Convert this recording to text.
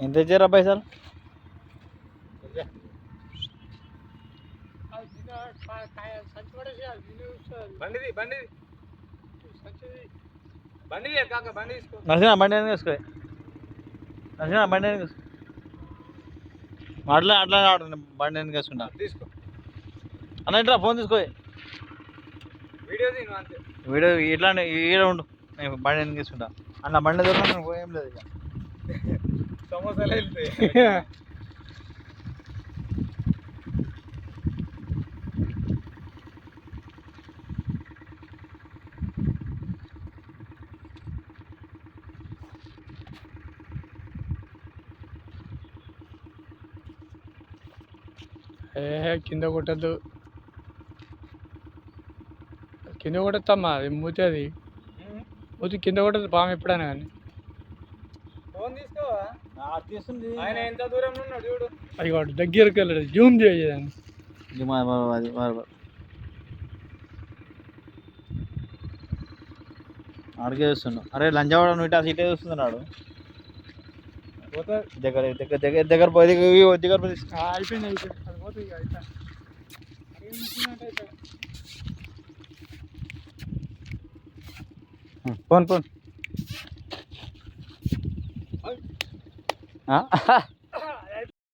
ఎంత ఇచ్చారా పైసలు? నచ్చిన బండి తీసుకో, నచ్చిన బండి తీసుకో. అట్లా ఆడు బండి ఎందుకు వేసుకుంటా తీసుకో అన్న. ఇట్లా ఫోన్ తీసుకో, వీడియో ఇట్లా ఈడ ఉండు. నేను బండి ఎందుకు తీసుకుంటా అన్న. బండి దొరక ఏం లేదు ఇక. సమోసాలు వెళ్తాయి. కింద కొట్టద్దు, కింద కొట్టద్దమ్మా. అది మూతి, అది మూతి కింద కొట్టద్దు పాము ఎప్పుడైనా కానీ. ఫోన్ తీసుకోవా? తీస్తుంది. ఆయన ఎంత దూరంలో ఉన్నాడు చూడు. అది వాడు దగ్గరికి వెళ్ళాడు, జూమ్ చేయదాన్ని. అడిగే చూస్తున్నాడు. అరే లంచవాడ నువ్వు ఆ సీటే చూస్తున్నాడు. దగ్గర దగ్గర దగ్గర దగ్గర పోయి దగ్గర పోయి అయిపోయింది, అయిపోయింది. అది పోతే ఇక అయిపోయింది. ఫోన్